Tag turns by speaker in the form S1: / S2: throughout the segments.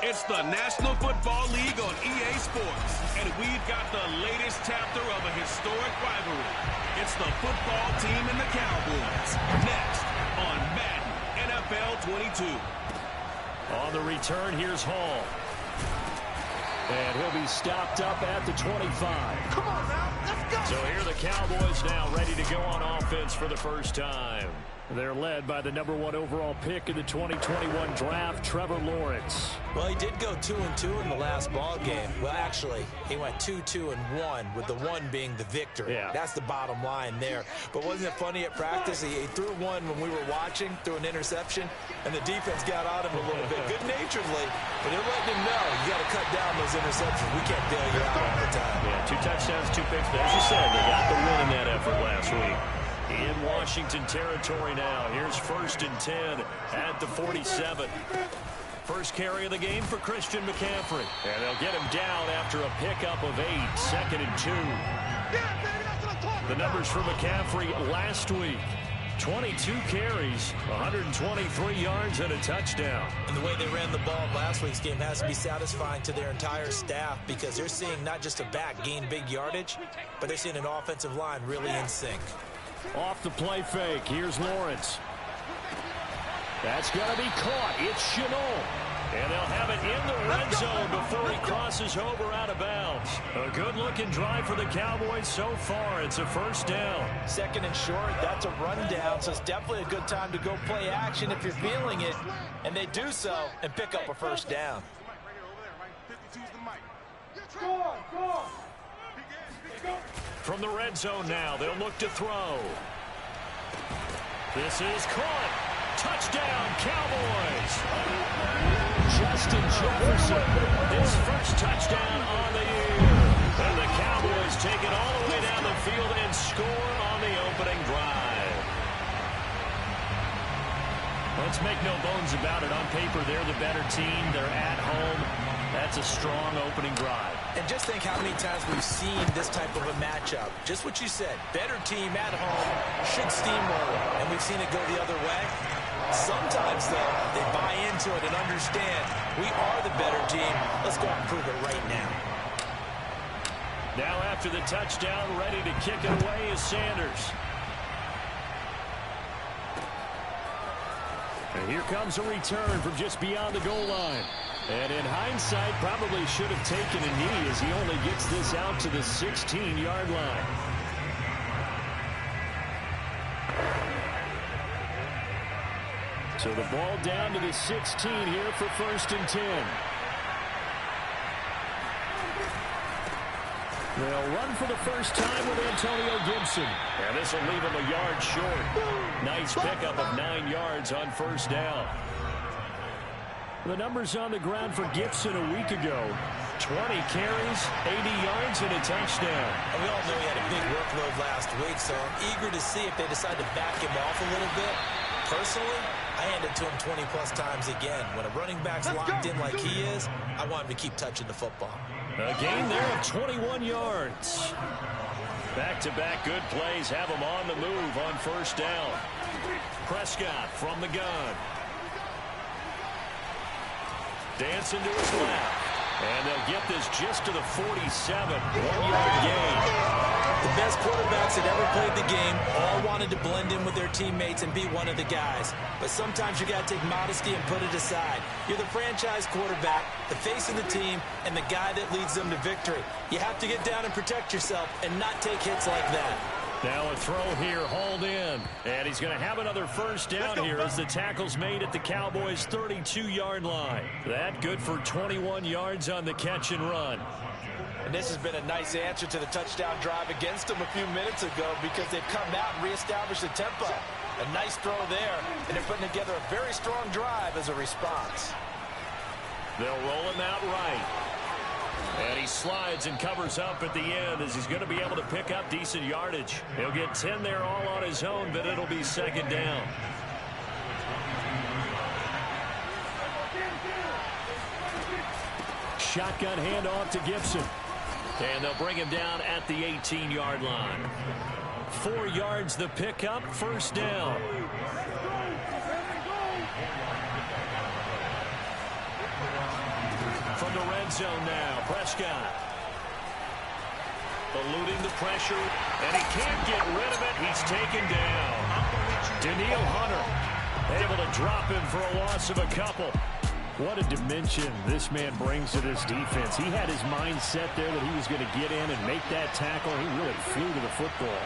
S1: It's the National Football League on EA Sports, and we've got the latest chapter of a historic rivalry. It's the football team and the Cowboys. Next on Madden NFL 22.
S2: On the return, here's Hall. And he'll be stopped up at the 25.
S3: Come on now, let's go.
S2: So here the Cowboys now ready to go on offense for the first time. They're led by the #1 overall pick in the 2021 draft, Trevor Lawrence.
S4: Well, he did go 2-2 in the last ball game. Well, actually, he went 2-2-1, with the 1 being the victory.
S2: Yeah.
S4: That's the bottom line there. But wasn't it funny at practice? He threw one when we were watching, threw an interception, and the defense got on him a little bit, good-naturedly. But they're letting him know, you got to cut down those interceptions. We can't bail you out all the time.
S2: Yeah, 2 touchdowns, 2 picks. But as you said, they got the win in that effort last week. In Washington territory now. Here's 1st and 10 at the 47. First carry of the game for Christian McCaffrey. And they'll get him down after a pickup of 8. 2nd and 2. The numbers for McCaffrey last week. 22 carries, 123 yards, and a touchdown.
S4: And the way they ran the ball last week's game has to be satisfying to their entire staff, because they're seeing not just a back gain big yardage, but they're seeing an offensive line really in sync.
S2: Off the play fake, here's Lawrence. That's going to be caught. It's Chenault. And they'll have it in the red zone before he crosses over out of bounds. A good-looking drive for the Cowboys so far. It's a first down.
S4: 2nd and short, that's a rundown, so it's definitely a good time to go play action if you're feeling it. And they do so and pick up a first down.
S2: From the red zone now, they'll look to throw. This is caught. Touchdown, Cowboys. Justin Jefferson, his first touchdown on the year. And the Cowboys take it all the way down the field and score on the opening drive. Let's make no bones about it. On paper, they're the better team. They're at home. That's a strong opening drive.
S4: And just think how many times we've seen this type of a matchup. Just what you said. Better team at home should steamroll, and we've seen it go the other way. Sometimes, though, they buy into it and understand we are the better team. Let's go out and prove it right now.
S2: Now after the touchdown, ready to kick it away is Sanders. And here comes a return from just beyond the goal line. And in hindsight, probably should have taken a knee as he only gets this out to the 16-yard line. So the ball down to the 16 here for 1st and 10. They'll run for the first time with Antonio Gibson. And this will leave him a yard short. Nice pickup of 9 yards on first down. The numbers on the ground for Gibson a week ago. 20 carries, 80 yards, and a touchdown.
S4: And we all know he had a big workload last week, so I'm eager to see if they decide to back him off a little bit. Personally, I hand it to him 20-plus times again. When a running back's locked in like he is, I want him to keep touching the football.
S2: A gain there of 21 yards. Back-to-back good plays have him on the move on first down. Prescott from the gun. Dancing to his left. And they'll get this just to the 47. 1-yard gain.
S4: The best quarterbacks that ever played the game all wanted to blend in with their teammates and be one of the guys. But sometimes you got to take modesty and put it aside. You're the franchise quarterback, the face of the team, and the guy that leads them to victory. You have to get down and protect yourself and not take hits like that.
S2: Now a throw here, hauled in. And he's going to have another first down here as the tackle's made at the Cowboys' 32-yard line. That good for 21 yards on the catch and run.
S4: And this has been a nice answer to the touchdown drive against them a few minutes ago, because they've come out and reestablished the tempo. A nice throw there, and they're putting together a very strong drive as a response.
S2: They'll roll him out right. And he slides and covers up at the end as he's going to be able to pick up decent yardage. He'll get 10 there all on his own, but it'll be 2nd down. Shotgun handoff to Gibson. And they'll bring him down at the 18-yard line. 4 yards the pickup, first down. the red zone now. Prescott eluding the pressure, and he can't get rid of it. He's taken down. Daniil Hunter able to drop him for a loss of a couple. What a dimension this man brings to this defense. He had his mind set there that he was going to get in and make that tackle. He really flew to the football.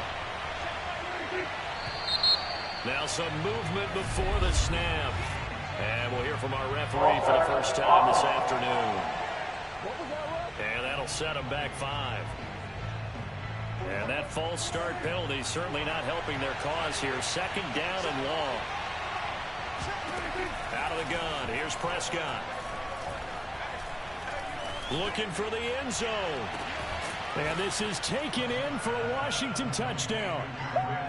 S2: Now some movement before the snap. And we'll hear from our referee for the first time this afternoon. And that'll set him back 5. And that false start penalty certainly not helping their cause here. 2nd down and long. Out of the gun. Here's Prescott. Looking for the end zone. And this is taken in for a Washington touchdown.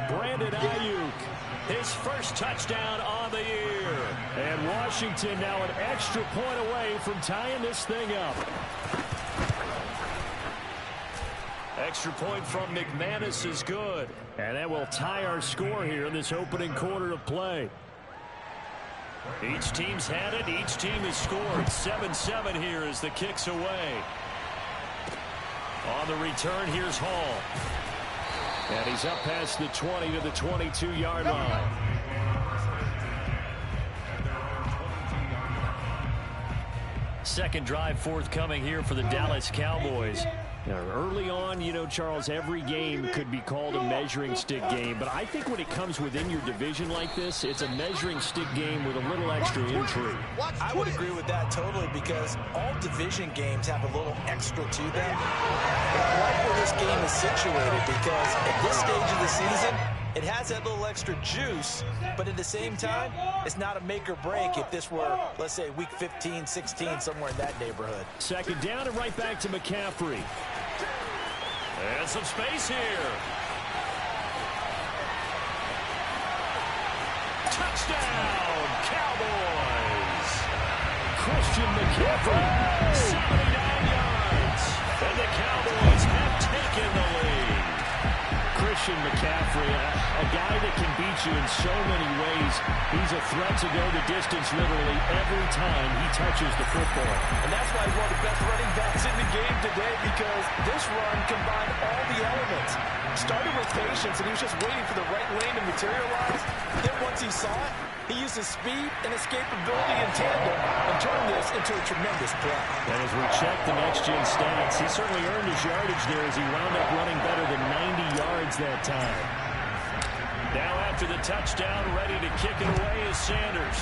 S2: Brandon Ayuk, his first touchdown on the year. And Washington now an extra point away from tying this thing up. Extra point from McManus is good. And that will tie our score here in this opening quarter of play. Each team's had it. Each team has scored. 7-7 here as the kick's away. On the return, here's Hall. And he's up past the 20 to the 22-yard line. Second drive forthcoming here for the Dallas Cowboys. Now, early on, you know, Charles, every game could be called a measuring stick game. But I think when it comes within your division like this, it's a measuring stick game with a little extra intrigue.
S4: I would agree with that totally because all division games have a little extra to them. I like where this game is situated because at this stage of the season, it has that little extra juice, but at the same time, it's not a make or break if this were, let's say, week 15, 16, somewhere in that neighborhood.
S2: 2nd down and right back to McCaffrey. And some space here. Touchdown, Cowboys. Christian McCaffrey, 79 yards. And the Cowboys have taken the lead. Christian McCaffrey, a guy that can beat you in so many ways. He's a threat to go the distance literally every time he touches the football.
S4: And that's why he's one of the best running backs in the game today because this run combined all the elements. Started with patience, and he was just waiting for the right lane to materialize. Then once he saw it, he used his speed and escapability in tandem and turned this into a tremendous play.
S2: And as we check the next-gen stats, he certainly earned his yardage there as he wound up running better than 90 yards that time. Now after the touchdown, ready to kick it away is Sanders.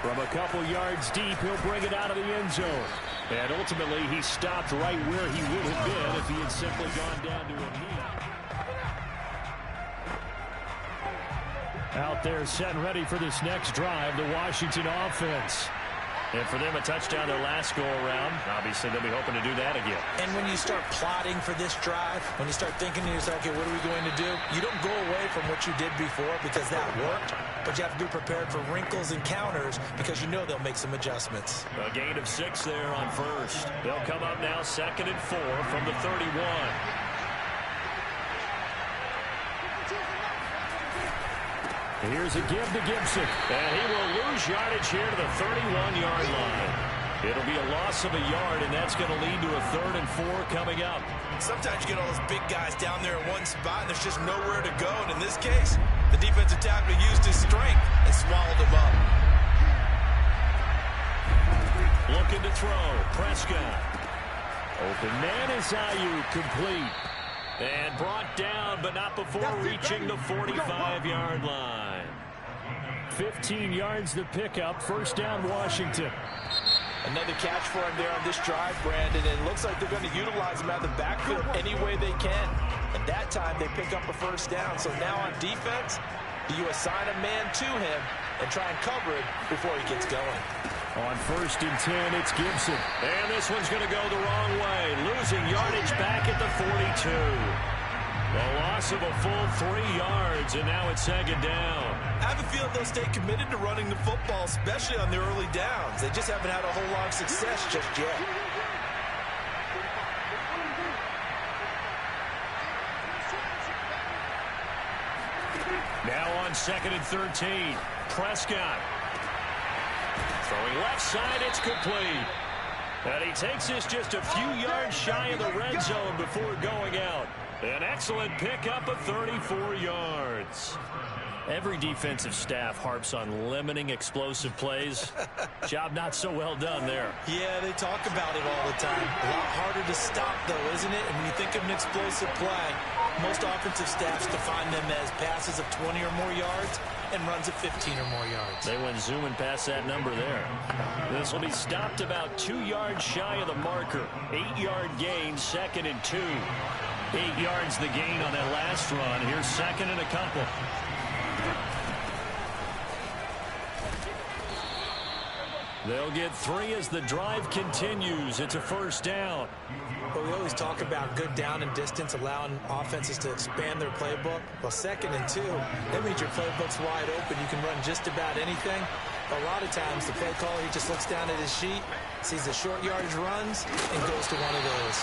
S2: From a couple yards deep, he'll bring it out of the end zone. And ultimately, he stopped right where he would have been if he had simply gone down to a knee. Out there set and ready for this next drive, the Washington offense. And for them, a touchdown their last go-around. Obviously, they'll be hoping to do that again.
S4: And when you start plotting for this drive, when you start thinking to yourself, okay, what are we going to do? You don't go away from what you did before because that worked, but you have to be prepared for wrinkles and counters because you know they'll make some adjustments.
S2: A gain of 6 there on first. They'll come up now 2nd and 4 from the 31. Here's a give to Gibson. And he will lose yardage here to the 31-yard line. It'll be a loss of a yard, and that's going to lead to a 3rd and 4 coming up.
S4: Sometimes you get all those big guys down there in one spot, and there's just nowhere to go. And in this case, the defensive tackle used his strength and swallowed him up.
S2: Looking to throw. Prescott. Open man is Ayuk, complete. And brought down, but not before reaching the 45-yard line. 15 yards the pickup. 1st down, Washington.
S4: Another catch for him there on this drive, Brandon. And it looks like they're going to utilize him out of the backfield any way they can. And that time, they pick up a 1st down. So now on defense, do you assign a man to him and try and cover it before he gets going?
S2: On 1st and 10, it's Gibson. And this one's going to go the wrong way. Losing yardage back at the 42. A loss of a full 3 yards, and now it's 2nd down.
S4: I have a feeling they'll stay committed to running the football, especially on the early downs. They just haven't had a whole lot of success just yet.
S2: Now on 2nd and 13, Prescott. Throwing left side, it's complete. And he takes this just a few yards shy of the red zone before going out. An excellent pickup of 34 yards. Every defensive staff harps on limiting explosive plays. Job not so well done there.
S4: Yeah, they talk about it all the time. A lot harder to stop, though, isn't it? And when you think of an explosive play, most offensive staffs define them as passes of 20 or more yards and runs of 15 or more yards.
S2: They went zooming past that number there. This will be stopped about 2 yards shy of the marker. 8-yard gain, 2nd and 2. 8 yards the gain on that last run. Here's 2nd and a couple. They'll get 3 as the drive continues. It's a first down.
S4: But we always talk about good down and distance, allowing offenses to expand their playbook. Well, 2nd and 2, that means your playbook's wide open. You can run just about anything. But a lot of times, the play caller, he just looks down at his sheet, sees the short yardage runs, and goes to one of those.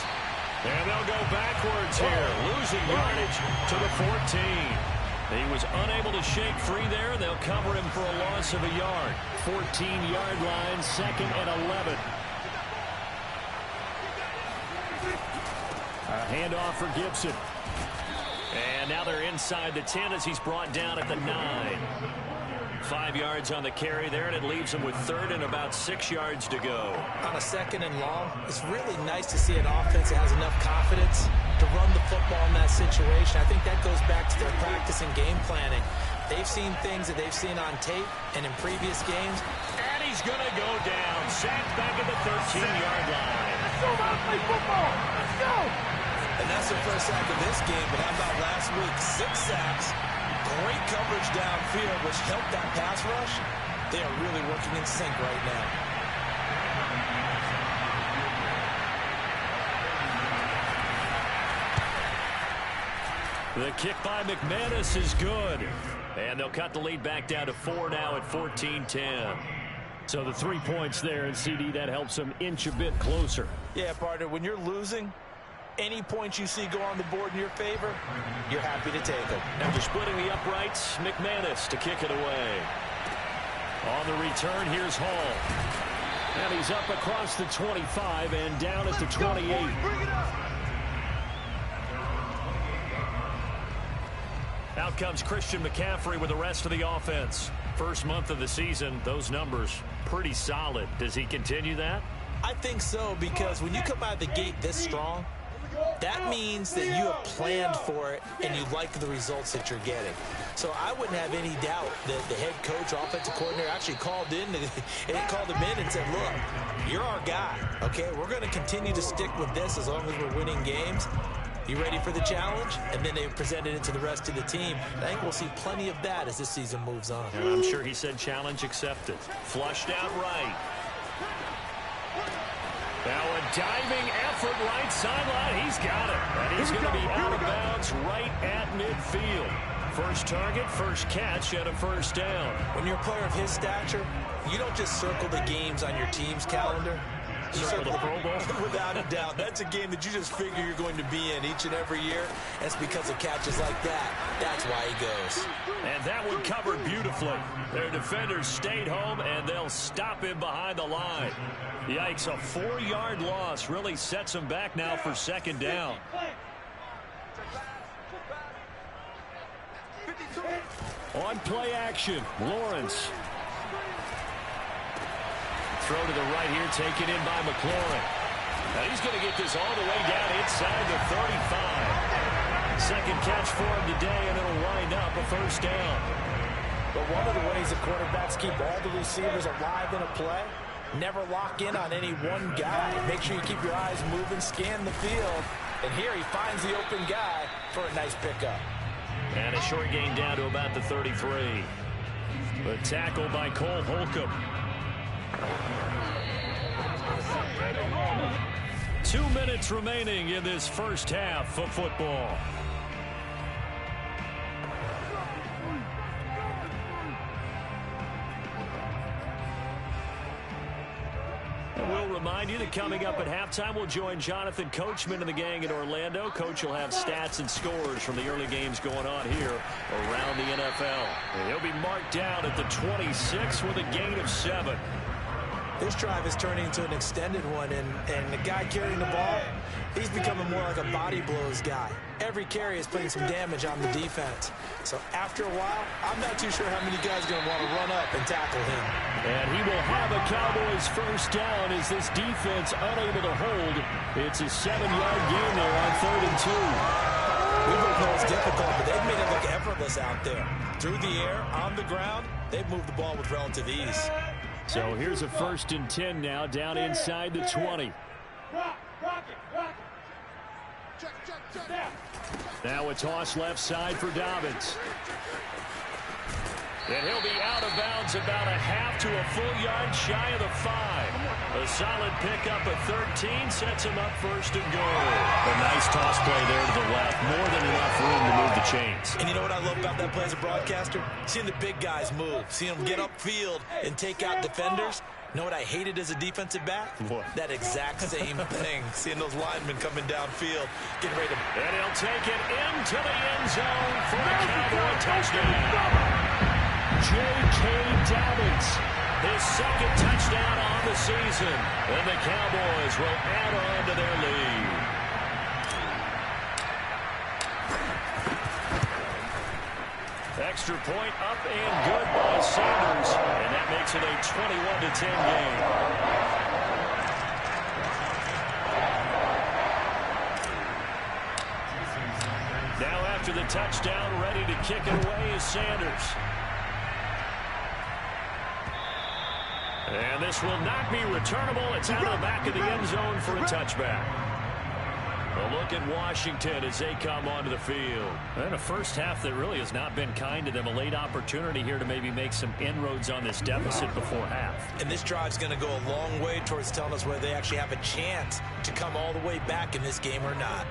S2: And they'll go backwards here, losing yardage to the 14. He was unable to shake free there. They'll cover him for a loss of a yard. 14-yard line, 2nd and 11. A handoff for Gibson. And now they're inside the 10 as he's brought down at the 9. 5 yards on the carry there, and it leaves him with 3rd and about 6 yards to go.
S4: On a 2nd and long, it's really nice to see an offense that has enough confidence to run the football in that situation. I think that goes back to their practice and game planning. They've seen things that they've seen on tape and in previous games.
S2: And he's going to go down. Sacked back at the 13-yard line.
S3: Let's go, man. Play football. Let's go.
S4: And that's their first sack of this game. But how about last week? 6 sacks. Great coverage downfield, which helped that pass rush. They are really working in sync right now.
S2: The kick by McManus is good. And they'll cut the lead back down to 4 now at 14-10. So the 3 points there, and CD, that helps them inch a bit closer.
S4: Yeah, partner, when you're losing, any points you see go on the board in your favor, you're happy to take them.
S2: After splitting the uprights, McManus to kick it away. On the return, here's Hall. And he's up across the 25 and down at the 28. Out comes Christian McCaffrey with the rest of the offense. First month of the season, those numbers pretty solid. Does he continue that?
S4: I think so, because when you come out of the gate this strong, that means that you have planned for it and you like the results that you're getting. So I wouldn't have any doubt that the head coach, offensive coordinator, actually called him in and said, look, you're our guy, okay? We're going to continue to stick with this as long as we're winning games. You ready for the challenge? And then they presented it to the rest of the team. I think we'll see plenty of that as this season moves on.
S2: And I'm sure he said challenge accepted. Flushed out right. Now a diving effort right sideline. He's got it. And he's going to be out of bounds right at midfield. First target, first catch, and a first down.
S4: When you're a player of his stature, you don't just circle the games on your team's calendar. You circle the Pro Bowl. Without a doubt. That's a game that you just figure you're going to be in each and every year. That's because of catches like that. That's why he goes.
S2: And that one covered beautifully. Their defenders stayed home, and they'll stop him behind the line. Yikes, a 4-yard loss really sets him back now for second down. On play action, Lawrence. Throw to the right here, taken in by McLaurin. Now he's going to get this all the way down inside the 35. Second catch for him today, and it'll wind up a first down.
S4: But one of the ways that quarterbacks keep all the receivers alive in a play, never lock in on any one guy. Make sure you keep your eyes moving, scan the field. And here he finds the open guy for a nice pickup.
S2: And a short gain down to about the 33. The tackle by Cole Holcomb. 2 minutes remaining in this first half of football. And we'll remind you that coming up at halftime, we'll join Jonathan Coachman and the gang in Orlando. Coach will have stats and scores from the early games going on here around the NFL. And he'll be marked down at the 26 with a gain of 7.
S4: This drive is turning into an extended one, and the guy carrying the ball, he's becoming more like a body blows guy. Every carry is putting some damage on the defense. So after a while, I'm not too sure how many guys are going to want to run up and tackle him.
S2: And he will have a Cowboys first down as this defense unable to hold. It's a 7-yard gain there on 3rd and 2.
S4: We both know it's difficult, but they've made it look effortless out there. Through the air, on the ground, they've moved the ball with relative ease.
S2: So here's a 1st and 10 now, down inside the 20. Now a toss left side for Dobbins. And he'll be out of bounds about a half to a full yard shy of the 5. A solid pickup at 13 sets him up 1st and goal. A nice toss play there to the left. More than enough room to move the chains.
S4: And you know what I love about that play as a broadcaster? Seeing the big guys move. Seeing them get upfield and take out defenders. You know what I hated as a defensive back?
S2: What?
S4: That exact same thing. Seeing those linemen coming downfield, getting ready to...
S2: And he'll take it into the end zone for a Cowboy touchdown. J.K. Dobbins, his 2nd touchdown on the season. And the Cowboys will add on to their lead. Extra point up and good by Sanders. And that makes it a 21-10 game. Now after the touchdown, ready to kick it away is Sanders. And this will not be returnable. It's out of the back of the end zone for a touchback. A look at Washington as they come onto the field. And a first half that really has not been kind to them. A late opportunity here to maybe make some inroads on this deficit before half.
S4: And this drive's going to go a long way towards telling us whether they actually have a chance to come all the way back in this game or not.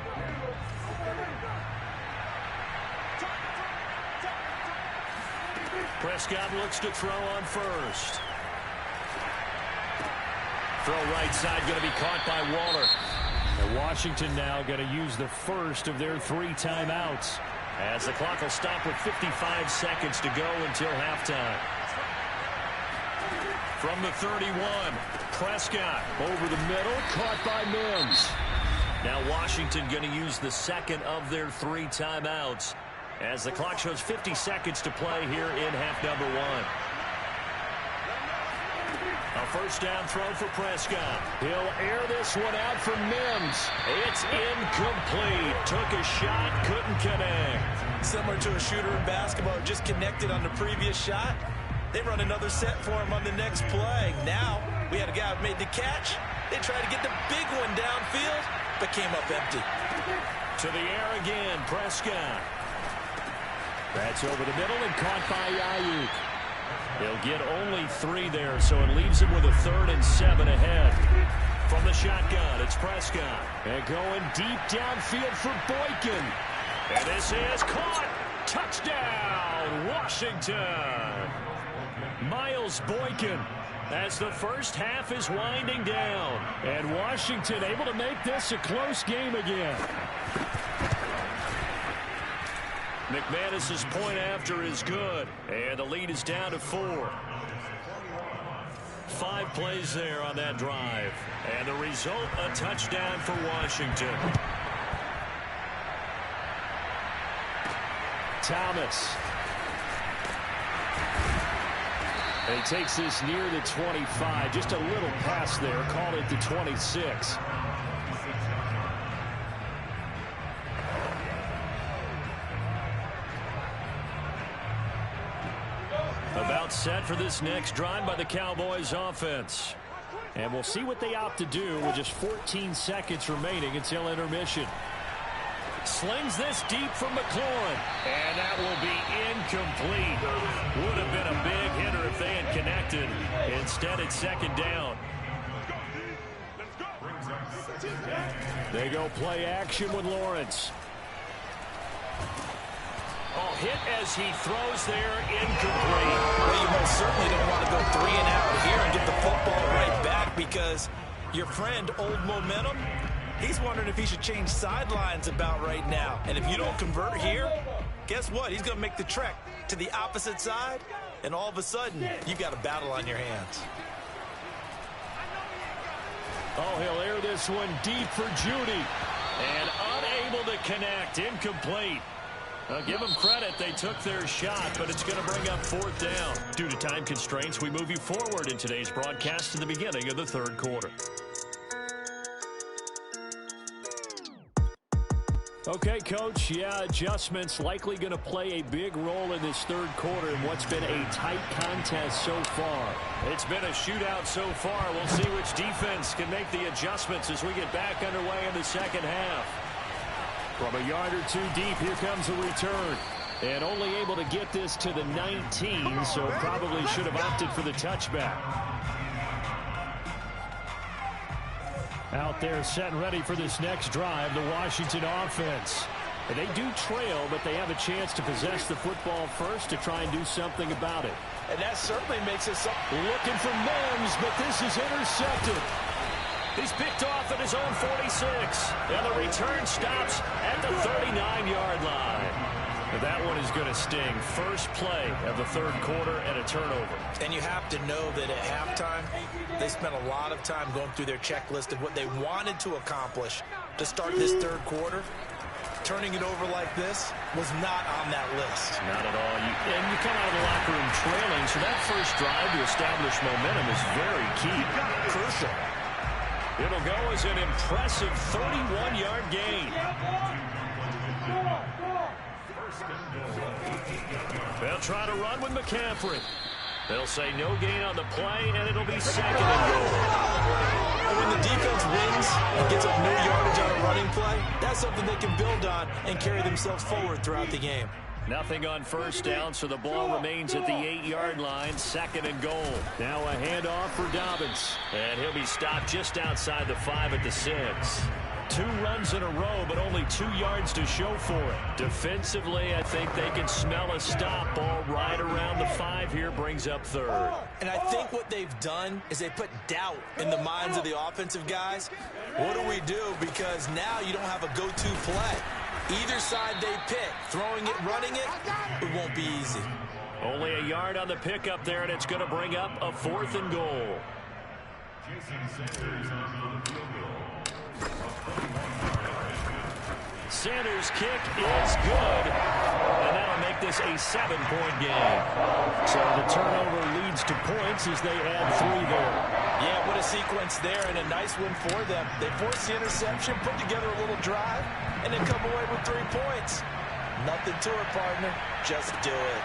S2: Prescott looks to throw on first. Throw right side going to be caught by Waller. And Washington now going to use the first of their 3 timeouts. As the clock will stop with 55 seconds to go until halftime. From the 31, Prescott over the middle, caught by Mims. Now Washington going to use the 2nd of their 3 timeouts. As the clock shows 50 seconds to play here in half number 1. A first down throw for Prescott. He'll air this one out for Mims. It's incomplete. Took a shot, couldn't connect.
S4: Similar to a shooter in basketball, just connected on the previous shot. They run another set for him on the next play. Now, we had a guy who made the catch. They tried to get the big one downfield, but came up empty.
S2: To the air again, Prescott. That's over the middle and caught by Ayuk. They'll get only 3 there, so it leaves him with a 3rd and 7 ahead. From the shotgun, it's Prescott. And going deep downfield for Boykin. And this is caught. Touchdown, Washington. Miles Boykin, as the first half is winding down. And Washington able to make this a close game again. McManus's point after is good, and the lead is down to 4. 5 plays there on that drive, and the result, a touchdown for Washington. Thomas. And he takes this near the 25, just a little pass there, called it the 26. About set for this next drive by the Cowboys offense. And we'll see what they opt to do with just 14 seconds remaining until intermission. Slings this deep from McLaurin. And that will be incomplete. Would have been a big hitter if they had connected. Instead, it's 2nd down. They go play action with Lawrence. Oh, hit as he throws there, incomplete.
S4: Well, you most certainly don't want to go 3 and out here and get the football right back, because your friend, Old Momentum, he's wondering if he should change sidelines about right now. And if you don't convert here, guess what? He's going to make the trek to the opposite side, and all of a sudden, you've got a battle on your hands.
S2: Oh, he'll air this one deep for Judy. And unable to connect. Incomplete. Now, give them credit. They took their shot, but it's going to bring up 4th down. Due to time constraints, we move you forward in today's broadcast to the beginning of the 3rd quarter. Okay, Coach, yeah, adjustments likely going to play a big role in this 3rd quarter in what's been a tight contest so far. It's been a shootout so far. We'll see which defense can make the adjustments as we get back underway in the 2nd half. From a yard or two deep, here comes a return. And only able to get this to the 19, so probably should have opted for the touchback. Out there set and ready for this next drive, the Washington offense. And they do trail, but they have a chance to possess the football first to try and do something about it.
S4: And that certainly makes it so.
S2: Looking for Mims, but this is intercepted. He's picked off at his own 46. And the return stops at the 39-yard line. That one is going to sting. First play of the 3rd quarter and a turnover.
S4: And you have to know that at halftime, they spent a lot of time going through their checklist of what they wanted to accomplish to start this 3rd quarter. Turning it over like this was not on that list.
S2: Not at all. And you come out of the locker room trailing, so that first drive to establish momentum is very key.
S4: Crucial.
S2: It'll go as an impressive 31-yard gain. They'll try to run with McCaffrey. They'll say no gain on the play, and it'll be 2nd and goal.
S4: When the defense wins and gets up no yardage on a running play, that's something they can build on and carry themselves forward throughout the game.
S2: Nothing on 1st down, so the ball remains at the 8-yard line, 2nd and goal. Now a handoff for Dobbins. And he'll be stopped just outside the 5 at the 6. 2 runs in a row, but only 2 yards to show for it. Defensively, I think they can smell a stop. Ball right around the 5 here, brings up 3rd.
S4: And I think what they've done is they put doubt in the minds of the offensive guys. What do we do? Because now you don't have a go-to play. Either side they pick, throwing it, running it, it won't be easy.
S2: Only a yard on the pickup there, and it's going to bring up a 4th and goal. Sanders' kick is good, and that'll make this a 7-point game. So the turnover leads to points as they add 3 there.
S4: Yeah, what a sequence there, and a nice win for them. They forced the interception, put together a little drive, and then come away with 3 points. Nothing to it, partner. Just do it.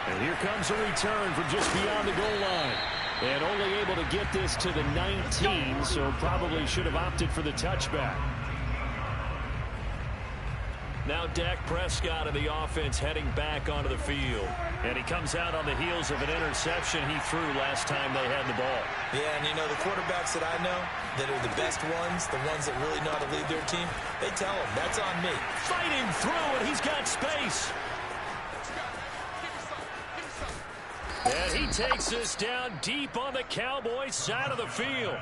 S2: And here comes a return from just beyond the goal line. And only able to get this to the 19, so probably should have opted for the touchback. Now Dak Prescott of the offense heading back onto the field. And he comes out on the heels of an interception he threw last time they had the ball.
S4: Yeah, and you know, the quarterbacks that I know that are the best ones, the ones that really know how to lead their team, they tell them, that's on me.
S2: Fighting through, and he's got space. And he takes this down deep on the Cowboys side of the field.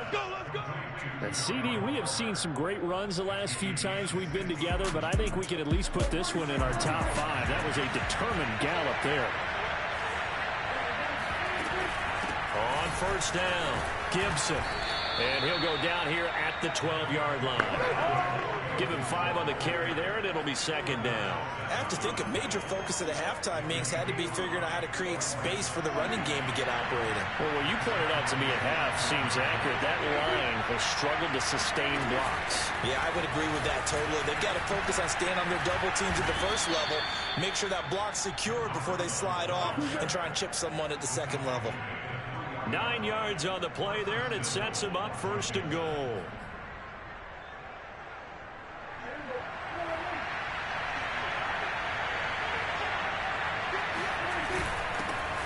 S2: And CD, we have seen some great runs the last few times we've been together, but I think we can at least put this one in our top 5. That was a determined gallop there. On 1st down, Gibson. And he'll go down here at the 12-yard line. Give him 5 on the carry there, and it'll be 2nd down.
S4: I have to think a major focus of the halftime mix had to be figuring out how to create space for the running game to get operating.
S2: Well, what you pointed out to me at half seems accurate. That line has struggled to sustain blocks.
S4: Yeah, I would agree with that totally. They've got to focus on staying on their double teams at the 1st level, make sure that block's secured before they slide off, and try and chip someone at the 2nd level.
S2: 9 yards on the play there, and it sets him up 1st and goal.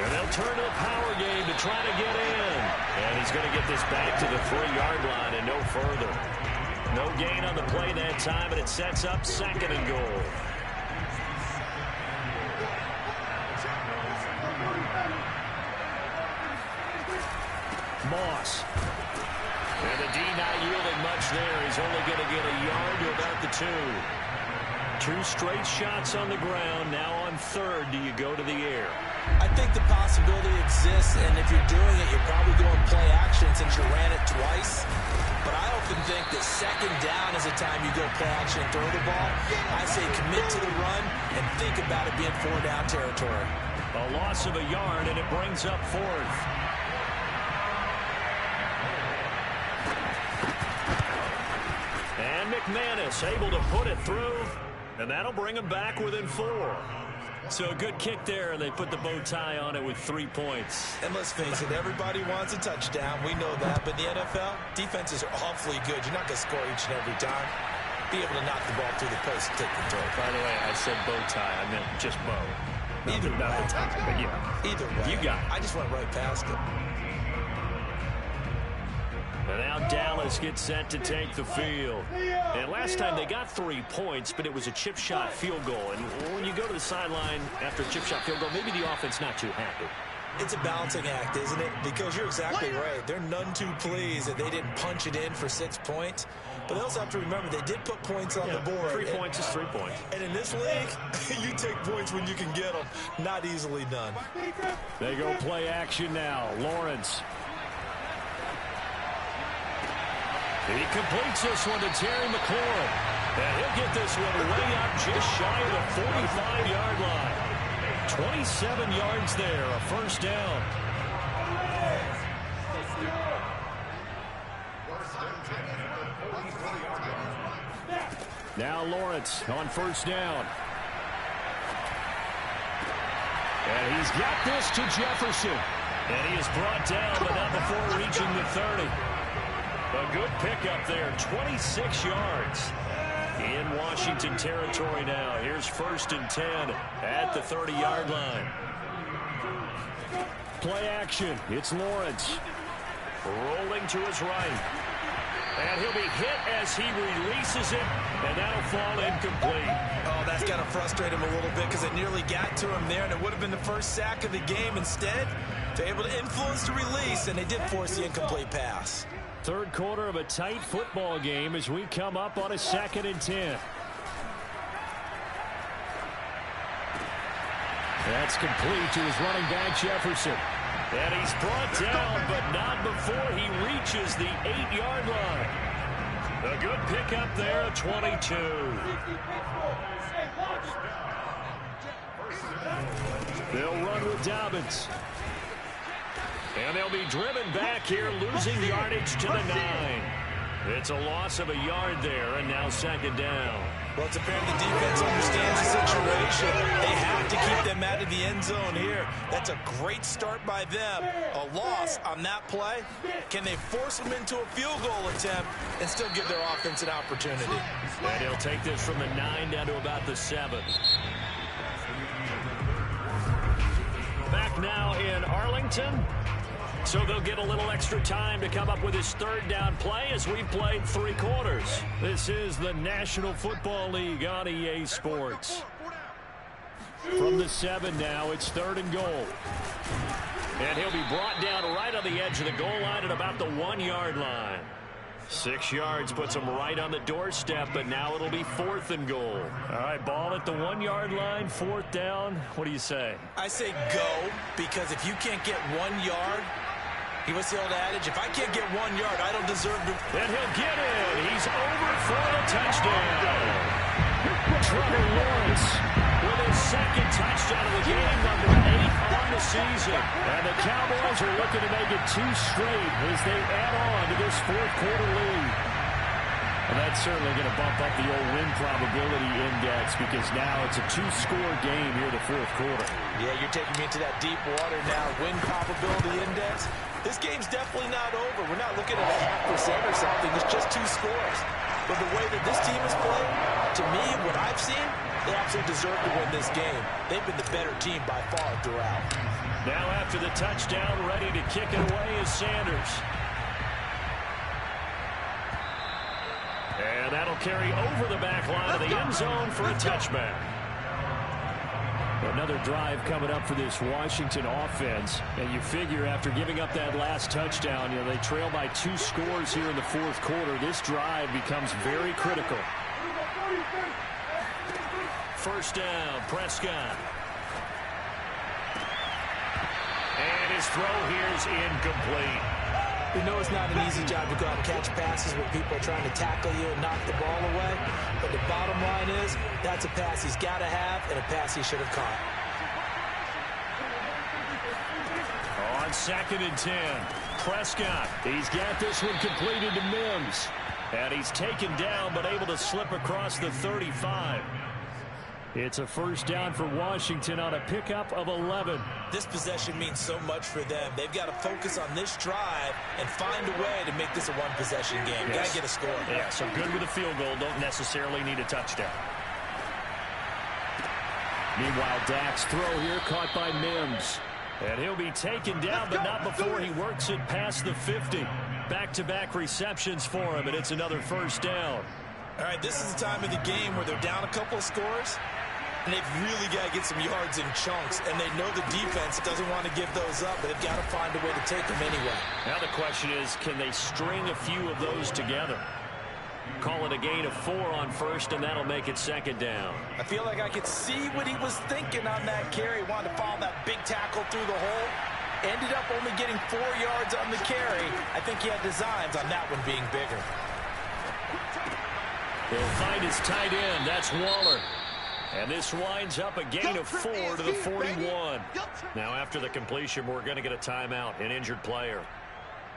S2: And they'll turn to the power game to try to get in. And he's going to get this back to the 3-yard line and no further. No gain on the play that time, and it sets up 2nd and goal. Moss. And the D not yielding much there. He's only going to get a yard to about the 2. 2 straight shots on the ground. Now on 3rd, do you go to the air?
S4: I think the possibility exists, and if you're doing it, you're probably going play action. action since you ran it twice. But I often think that second down is a time you go play action and throw the ball. I say commit to the run and think about it being 4-down territory.
S2: A loss of a yard, and it brings up fourth. And McManus able to put it through, and that'll bring him back within 4. So a good kick there, and they put the bow tie on it with 3 points.
S4: And let's face it, everybody wants a touchdown. We know that. But in the NFL, defenses are awfully good. You're not going to score each and every time. Be able to knock the ball through the post and take the throw.
S2: By the way, I said bow tie. I meant just bow.
S4: Either
S2: not
S4: way.
S2: the tie, but yeah.
S4: Either way.
S2: You got it.
S4: I just went right past it.
S2: And now Dallas gets set to take the field. And last time they got 3 points, but it was a chip shot field goal. And when you go to the sideline after a chip shot field goal, maybe the offense not too happy.
S4: It's a balancing act, isn't it? Because you're exactly right. They're none too pleased that they didn't punch it in for 6 points. But they also have to remember they did put points on the board.
S2: 3 points is 3 points.
S4: And in this league, you take points when you can get them. Not easily done.
S2: They go play action now. Lawrence. He completes this one to Terry McLaurin. And he'll get this one way up just shy of the 45-yard line. 27 yards there, a first down. Now Lawrence on first down. And he's got this to Jefferson. And he is brought down, but not before reaching the 30. A good pickup there, 26 yards. In Washington territory now. Here's 1st and 10 at the 30-yard line. Play action. It's Lawrence. Rolling to his right. And he'll be hit as he releases it, and that'll fall incomplete.
S4: Oh, that's got to frustrate him a little bit because it nearly got to him there, and it would have been the first sack of the game. Instead, they're able to influence the release, and they did force the incomplete pass.
S2: Third quarter of a tight football game as we come up on a 2nd and 10. That's complete to his running back, Jefferson. And he's brought down, but not before he reaches the 8-yard line. A good pickup there at 22. They'll run with Dobbins. And they'll be driven back here, losing yardage to the 9. It's a loss of a yard there, and now 2nd down.
S4: Well, it's apparent the defense understands the situation. They have to keep them out of the end zone here. That's a great start by them. A loss on that play. Can they force them into a field goal attempt and still give their offense an opportunity?
S2: And he'll take this from the 9 down to about the 7. Back now in Arlington. So they'll get a little extra time to come up with his 3rd down play as we've played 3 quarters. This is the National Football League on EA Sports. From the 7 now, it's 3rd and goal. And he'll be brought down right on the edge of the goal line at about the 1-yard line. 6 yards puts him right on the doorstep, but now it'll be 4th and goal. All right, ball at the 1-yard line, 4th down. What do you say?
S4: I say go, because if you can't get 1 yard, what's the old adage? If I can't get 1 yard, I don't deserve to.
S2: And he'll get in. He's over for a touchdown. Trevor Lawrence with his 2nd touchdown of the game, number 8 on the season. And the Cowboys are looking to make it 2 straight as they add on to this 4th quarter lead. And that's certainly going to bump up the old win probability index because now it's a 2-score game here the 4th quarter.
S4: Yeah, you're taking me into that deep water now. Win probability index. This game's definitely not over. We're not looking at a 0.5% or something. It's just 2 scores. But the way that this team is playing, to me, what I've seen, they absolutely deserve to win this game. They've been the better team by far throughout.
S2: Now after the touchdown, ready to kick it away is Sanders. And that'll carry over the back line of the end zone for a touchback. Another drive coming up for this Washington offense. And you figure after giving up that last touchdown, they trail by 2 scores here in the 4th quarter. This drive becomes very critical. First down, Prescott. And his throw here is incomplete.
S4: We know it's not an easy job to go out and catch passes where people are trying to tackle you and knock the ball away. But the bottom line is, that's a pass he's got to have and a pass he should have caught.
S2: On 2nd and 10, Prescott. He's got this one completed to Mims. And he's taken down but able to slip across the 35. It's a first down for Washington on a pickup of 11.
S4: This possession means so much for them. They've got to focus on this drive and find a way to make this a one-possession game.
S2: Yes.
S4: Got to get a score.
S2: Yeah, so good with a field goal. Don't necessarily need a touchdown. Meanwhile, Dak's throw here caught by Mims. And he'll be taken down, but not before he works it past the 50. Back-to-back receptions for him, and it's another first down.
S4: All right, this is the time of the game where they're down a couple of scores, and they've really got to get some yards in chunks, and they know the defense doesn't want to give those up, but they've got to find a way to take them anyway.
S2: Now the question is, can they string a few of those together? Call it a gain of 4 on first, and that'll make it 2nd down.
S4: I feel like I could see what he was thinking on that carry. Wanted to follow that big tackle through the hole. Ended up only getting 4 yards on the carry. I think he had designs on that one being bigger.
S2: He'll find his tight end. That's Waller. And this winds up a gain of 4 to the 41. Now after the completion, we're going to get a timeout, an injured player.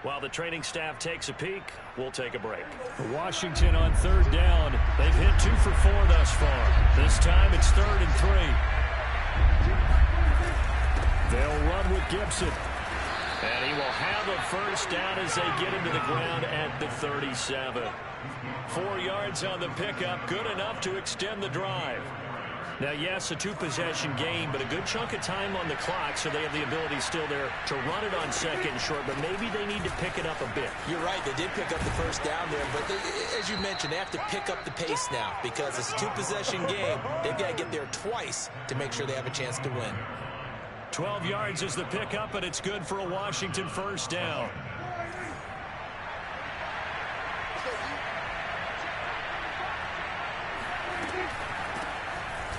S2: While the training staff takes a peek, we'll take a break. Washington on 3rd down. They've hit 2 for 4 thus far. This time it's 3rd and 3. They'll run with Gibson. And he will have a first down as they get him to the ground at the 37. 4 yards on the pickup, good enough to extend the drive. Now, yes, a 2-possession game, but a good chunk of time on the clock, so they have the ability still there to run it on 2nd and short, but maybe they need to pick it up a bit.
S4: You're right, they did pick up the first down there, but as you mentioned, they have to pick up the pace now because it's a 2-possession game. They've got to get there twice to make sure they have a chance to win.
S2: 12 yards is the pickup, and it's good for a Washington first down.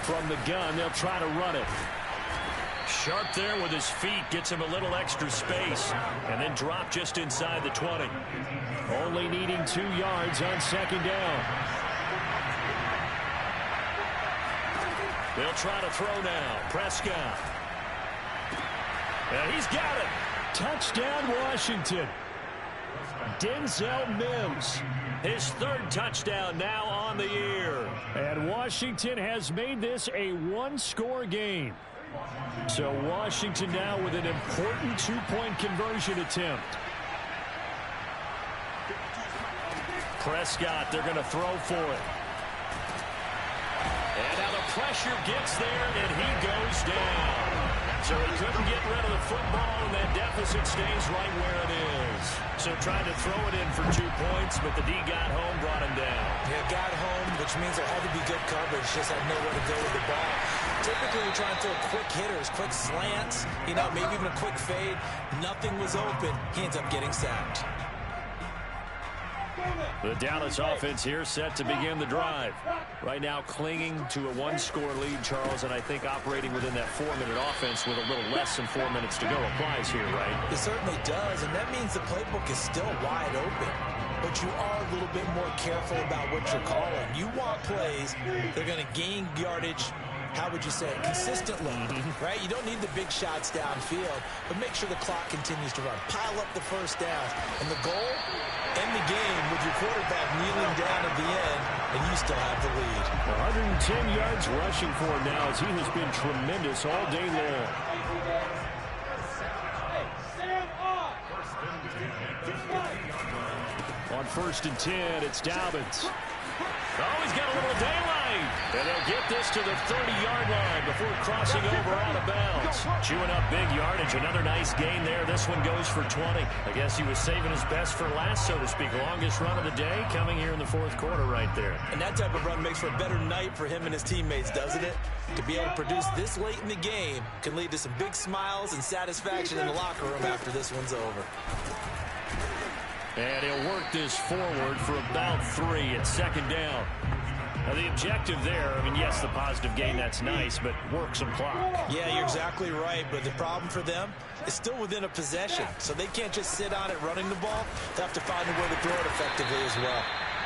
S2: From the gun, they'll try to run it. Sharp there with his feet, gets him a little extra space, and then drop just inside the 20. Only needing 2 yards on 2nd down. They'll try to throw now. Prescott. And he's got it. Touchdown, Washington. Denzel Mims. His 3rd touchdown now on the year. And Washington has made this a 1-score game. So Washington now with an important 2-point conversion attempt. Prescott, they're going to throw for it. And now the pressure gets there, and he goes down. So he couldn't get rid of the football, and that deficit stays right where it is. So trying to throw it in for 2 points, but the D got home, brought him down.
S4: Yeah, got home, which means there had to be good coverage. Just had nowhere to go with the ball. Typically, we're trying to throw quick hitters, quick slants, maybe even a quick fade. Nothing was open. He ends up getting sacked.
S2: The Dallas offense here set to begin the drive. Right now clinging to a 1-score lead, Charles, and I think operating within that 4-minute offense with a little less than 4 minutes to go applies here, right?
S4: It certainly does, and that means the playbook is still wide open. But you are a little bit more careful about what you're calling. You want plays that are going to gain yardage, how would you say it, consistently, right? You don't need the big shots downfield, but make sure the clock continues to run. Pile up the first downs. And the goal, end the game with your quarterback kneeling down at the end, and you still have the lead.
S2: 110 yards rushing for him now as he has been tremendous all day long. On 1st and 10, it's Dobbins. Oh, he's got a little daylight. And they'll get this to the 30-yard line before crossing over out of bounds. Chewing up big yardage. Another nice gain there. This one goes for 20. I guess he was saving his best for last, so to speak. Longest run of the day coming here in the 4th quarter right there.
S4: And that type of run makes for a better night for him and his teammates, doesn't it? To be able to produce this late in the game can lead to some big smiles and satisfaction in the locker room after this one's over.
S2: And he'll work this forward for about 3 at 2nd down. Now the objective there, I mean, yes, the positive gain, that's nice, but work some clock.
S4: Yeah, you're exactly right, but the problem for them is still within a possession, so they can't just sit on it running the ball. They have to find a way to throw it effectively as well.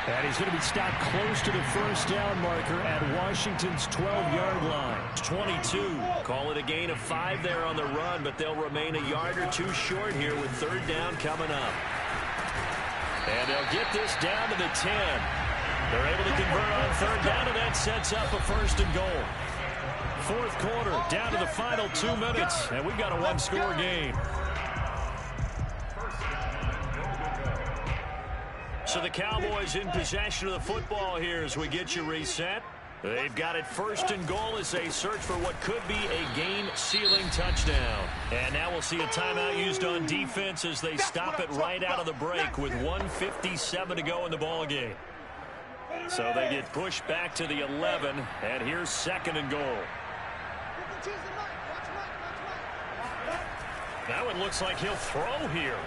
S2: And he's going to be stopped close to the first down marker at Washington's 12-yard line. 22. Call it a gain of 5 there on the run, but they'll remain a yard or two short here with third down coming up. And they'll get this down to the 10. They're able to convert on third down, and that sets up a first and goal. Fourth quarter, down to the final 2 minutes, and we've got a one-score game. So the Cowboys in possession of the football here as we get you reset. They've got it first and goal as they search for what could be a game-sealing touchdown. And now we'll see a timeout used on defense as they stop it right out of the break with 1:57 to go in the ballgame. So they get pushed back to the 11, and here's second and goal. That one looks like he'll throw here.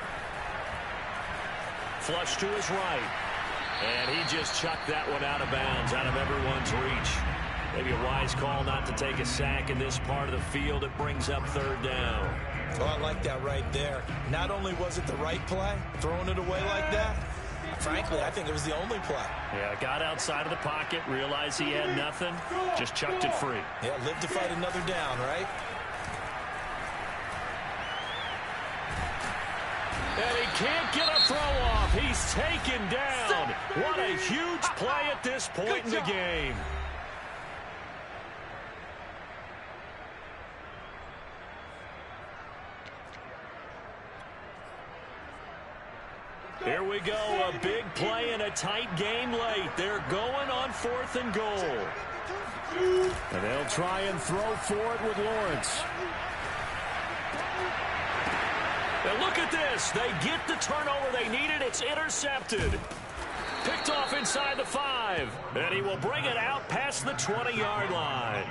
S2: Flush to his right. And he just chucked that one out of bounds, out of everyone's reach. Maybe a wise call not to take a sack in this part of the field. It brings up third down.
S4: Oh, I like that right there. Not only was it the right play, throwing it away like that, frankly, I think it was the only play.
S2: Yeah, got outside of the pocket, realized he had nothing, just chucked it free.
S4: Yeah, live to fight another down, right?
S2: And he can't get a throw off. He's taken down. What a huge play at this point in the game. Here we go, a big play in a tight game late. They're going on fourth and goal. And they'll try and throw for it with Lawrence. And look at this. They get the turnover they needed. It's intercepted. Picked off inside the 5. And he will bring it out past the 20-yard line.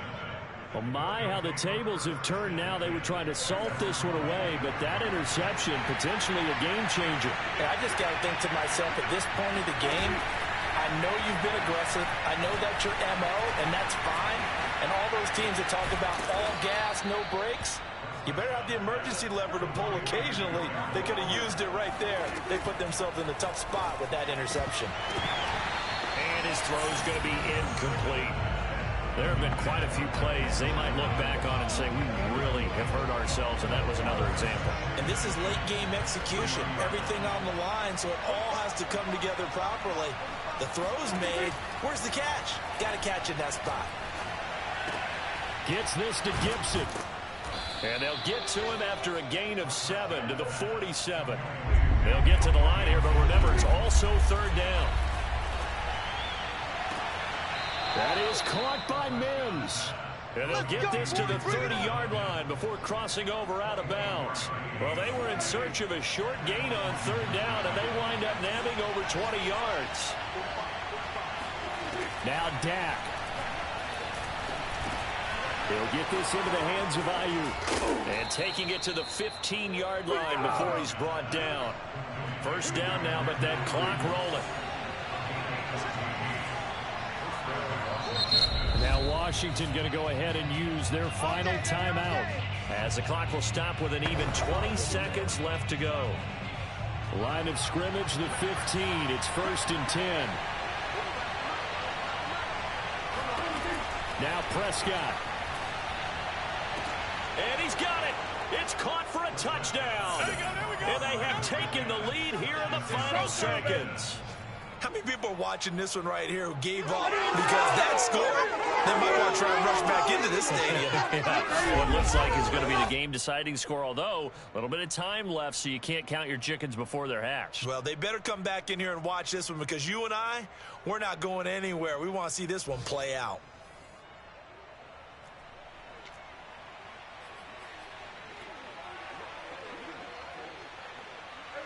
S2: Oh, my, how the tables have turned now. They were trying to salt this one away, but that interception, potentially a game changer.
S4: I just got to think to myself, at this point of the game, I know you've been aggressive. I know that's your MO, and that's fine. And all those teams that talk about all gas, no brakes, you better have the emergency lever to pull occasionally. They could have used it right there. They put themselves in a tough spot with that interception.
S2: And his throw is going to be incomplete. There have been quite a few plays they might look back on and say, we really have hurt ourselves, and that was another example.
S4: And this is late game execution. Everything on the line, so it all has to come together properly. The throw's made. Where's the catch? Got to catch in that spot.
S2: Gets this to Gibson. And they'll get to him after a gain of 7 to the 47. They'll get to the line here, but remember, it's also third down. That is caught by Mims. And they'll get this to the 30-yard line before crossing over out of bounds. Well, they were in search of a short gain on third down, and they wind up nabbing over 20 yards. Now Dak. He'll get this into the hands of Ayuk. And taking it to the 15-yard line before he's brought down. First down now, but that clock rolling. Now Washington going to go ahead and use their final timeout, as the clock will stop with an even 20 seconds left to go. Line of scrimmage, the 15. It's first and 10. Now Prescott. And he's got it. It's caught for a touchdown. And they have taken the lead here in the final seconds.
S4: How many people are watching this one right here who gave up because that score? They might want to try and rush back into this stadium.
S2: Yeah. What looks like is going to be the game-deciding score, although a little bit of time left, so you can't count your chickens before they're hatched.
S4: Well, they better come back in here and watch this one, because you and I, we're not going anywhere. We want to see this one play out.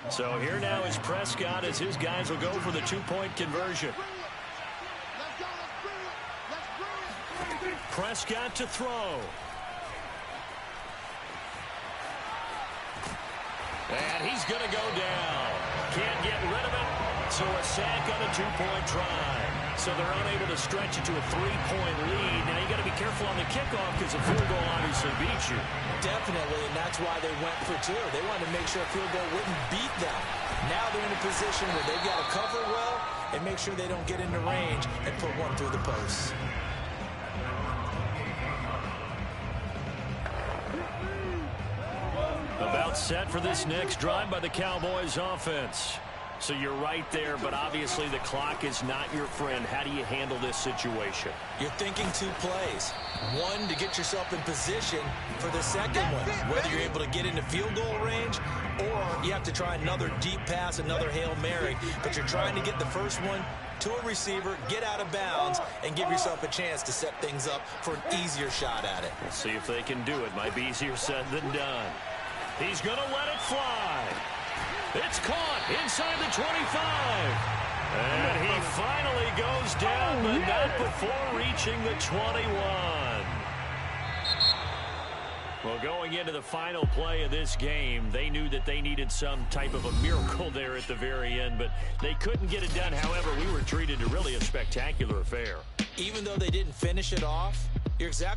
S2: So here now is Prescott as his guys will go for the two-point conversion. Prescott to throw. And he's going to go down. Can't get rid of it, so a sack on a two-point try. So they're unable to stretch it to a 3-point lead. Now you got to be careful on the kickoff because a field goal obviously beats you.
S4: Definitely, and that's why they went for two. They wanted to make sure a field goal wouldn't beat them. Now they're in a position where they've got to cover well and make sure they don't get into range and put one through the posts.
S2: About set for this next drive by the Cowboys offense. So you're right there, but obviously the clock is not your friend. How do you handle this situation?
S4: You're thinking two plays. One, to get yourself in position for the second one. Whether you're able to get into field goal range or you have to try another deep pass, another Hail Mary. But you're trying to get the first one to a receiver, get out of bounds, and give yourself a chance to set things up for an easier shot at it.
S2: We'll see if they can do it. Might be easier said than done. He's going to let it fly. It's caught inside the 25. And he finally goes down, but not before reaching the 21. Well, going into the final play of this game, they knew that they needed some type of a miracle there at the very end, but they couldn't get it done. However, we were treated to really a spectacular affair.
S4: Even though they didn't finish it off, you're exactly